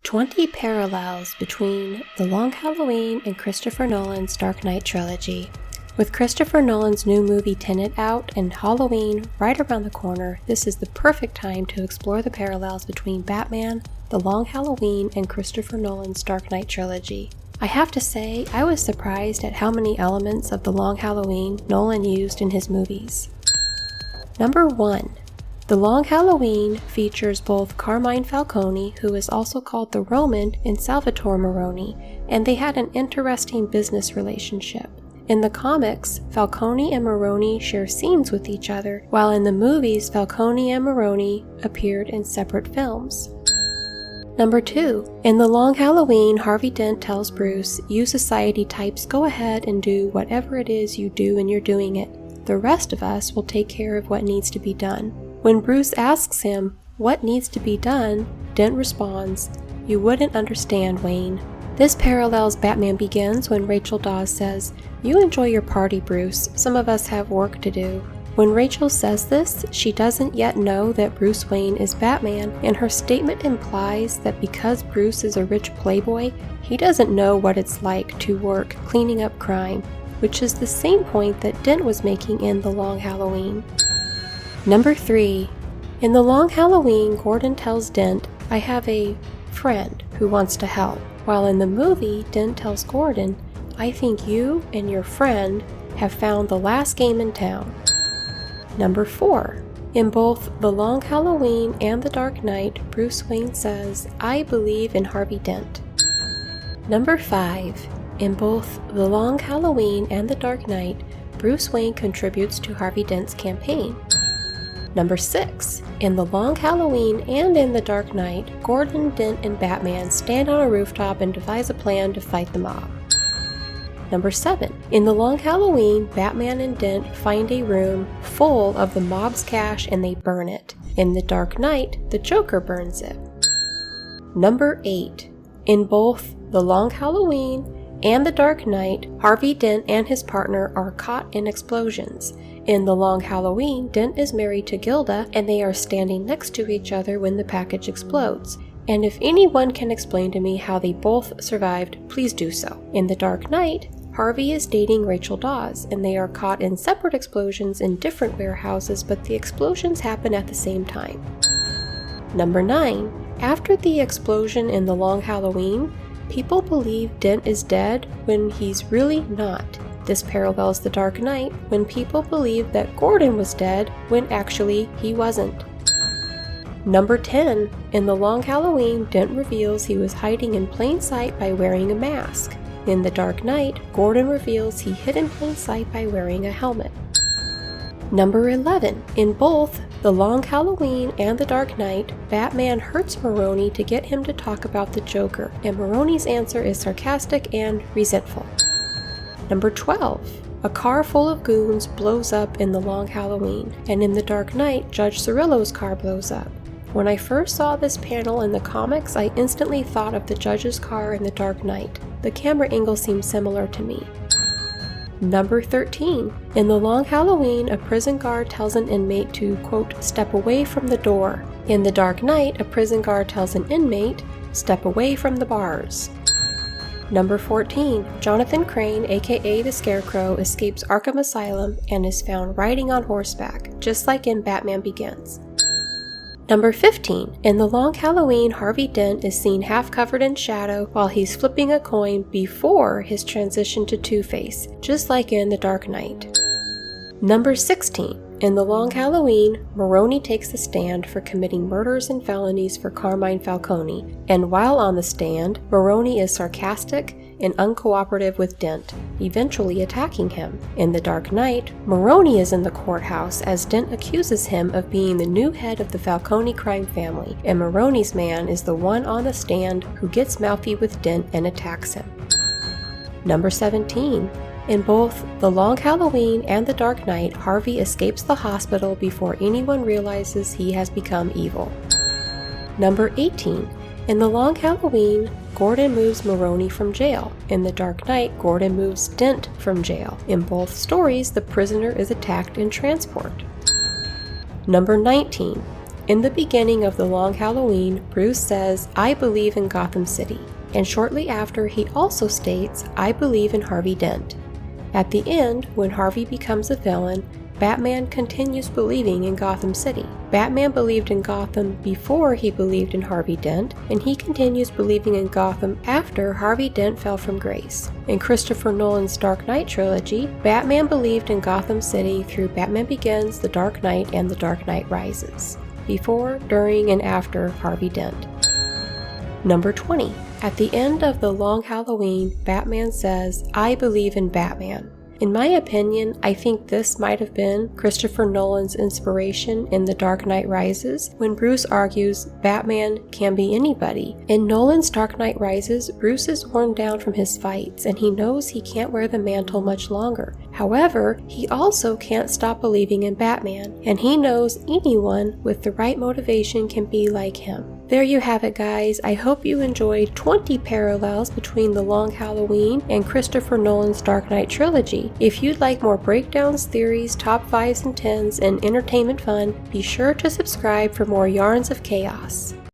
20 parallels between The Long Halloween and Christopher Nolan's Dark Knight trilogy. With Christopher Nolan's new movie Tenet out and Halloween right around the corner, this is the perfect time to explore the parallels between Batman, The Long Halloween, and Christopher Nolan's Dark Knight trilogy. I have to say, I was surprised at how many elements of The Long Halloween Nolan used in his movies. Number 1. The Long Halloween features both Carmine Falcone, who is also called the Roman, and Salvatore Maroni, and they had an interesting business relationship. In the comics, Falcone and Maroni share scenes with each other, while in the movies, Falcone and Maroni appeared in separate films. Number 2. In The Long Halloween, Harvey Dent tells Bruce, "You society types go ahead and do whatever it is you do and you're doing it. The rest of us will take care of what needs to be done." When Bruce asks him, "What needs to be done?" Dent responds, "You wouldn't understand, Wayne." This parallels Batman Begins when Rachel Dawes says, "You enjoy your party, Bruce. Some of us have work to do." When Rachel says this, she doesn't yet know that Bruce Wayne is Batman, and her statement implies that because Bruce is a rich playboy, he doesn't know what it's like to work cleaning up crime, which is the same point that Dent was making in The Long Halloween. Number 3. In The Long Halloween, Gordon tells Dent, "I have a friend who wants to help," while in the movie, Dent tells Gordon, "I think you and your friend have found the last game in town." Number 4. In both The Long Halloween and The Dark Knight, Bruce Wayne says, "I believe in Harvey Dent." Number 5. In both The Long Halloween and The Dark Knight, Bruce Wayne contributes to Harvey Dent's campaign. Number 6. In The Long Halloween and in The Dark Knight, Gordon, Dent, and Batman stand on a rooftop and devise a plan to fight the mob. Number 7. In The Long Halloween, Batman and Dent find a room full of the mob's cash and they burn it. In The Dark Knight, the Joker burns it. Number 8. In both The Long Halloween and The Dark Knight, Harvey Dent and his partner are caught in explosions. In The Long Halloween, Dent is married to Gilda, and they are standing next to each other when the package explodes. And if anyone can explain to me how they both survived, please do so. In The Dark Knight, Harvey is dating Rachel Dawes, and they are caught in separate explosions in different warehouses, but the explosions happen at the same time. Number 9. After the explosion in The Long Halloween, people believe Dent is dead when he's really not. This parallels The Dark Knight when people believe that Gordon was dead when actually he wasn't. Number 10. In The Long Halloween, Dent reveals he was hiding in plain sight by wearing a mask. In The Dark Knight, Gordon reveals he hid in plain sight by wearing a helmet. Number 11. In both The Long Halloween and The Dark Knight, Batman hurts Maroni to get him to talk about the Joker, and Maroni's answer is sarcastic and resentful. Number 12. A car full of goons blows up in The Long Halloween, and in The Dark Knight, Judge Cirillo's car blows up. When I first saw this panel in the comics, I instantly thought of the Judge's car in The Dark Knight. The camera angle seemed similar to me. Number 13. In The Long Halloween, a prison guard tells an inmate to, quote, "step away from the door." In The Dark Knight, a prison guard tells an inmate, "step away from the bars." Number 14. Jonathan Crane, aka the Scarecrow, escapes Arkham Asylum and is found riding on horseback, just like in Batman Begins. Number 15. In The Long Halloween, Harvey Dent is seen half covered in shadow while he's flipping a coin before his transition to Two-Face, just like in The Dark Knight. Number 16. In The Long Halloween, Maroni takes the stand for committing murders and felonies for Carmine Falcone, and while on the stand, Maroni is sarcastic and uncooperative with Dent, eventually attacking him. In The Dark Knight, Maroni is in the courthouse as Dent accuses him of being the new head of the Falcone crime family, and Maroni's man is the one on the stand who gets mouthy with Dent and attacks him. Number 17. In both The Long Halloween and The Dark Knight, Harvey escapes the hospital before anyone realizes he has become evil. Number 18. In The Long Halloween, Gordon moves Maroni from jail. In The Dark Knight, Gordon moves Dent from jail. In both stories, the prisoner is attacked in transport. Number 19. In the beginning of The Long Halloween, Bruce says, "I believe in Gotham City," and shortly after he also states, "I believe in Harvey Dent." At the end, when Harvey becomes a villain, Batman continues believing in Gotham City. Batman believed in Gotham before he believed in Harvey Dent, and he continues believing in Gotham after Harvey Dent fell from grace. In Christopher Nolan's Dark Knight trilogy, Batman believed in Gotham City through Batman Begins, The Dark Knight, and The Dark Knight Rises, before, during, and after Harvey Dent. Number 20. At the end of The Long Halloween, Batman says, "I believe in Batman." In my opinion, I think this might have been Christopher Nolan's inspiration in The Dark Knight Rises, when Bruce argues Batman can be anybody. In Nolan's Dark Knight Rises, Bruce is worn down from his fights and he knows he can't wear the mantle much longer. However, he also can't stop believing in Batman, and he knows anyone with the right motivation can be like him. There you have it, guys. I hope you enjoyed 20 parallels between The Long Halloween and Christopher Nolan's Dark Knight trilogy. If you'd like more breakdowns, theories, top 5s and 10s, and entertainment fun, be sure to subscribe for more yarns of chaos.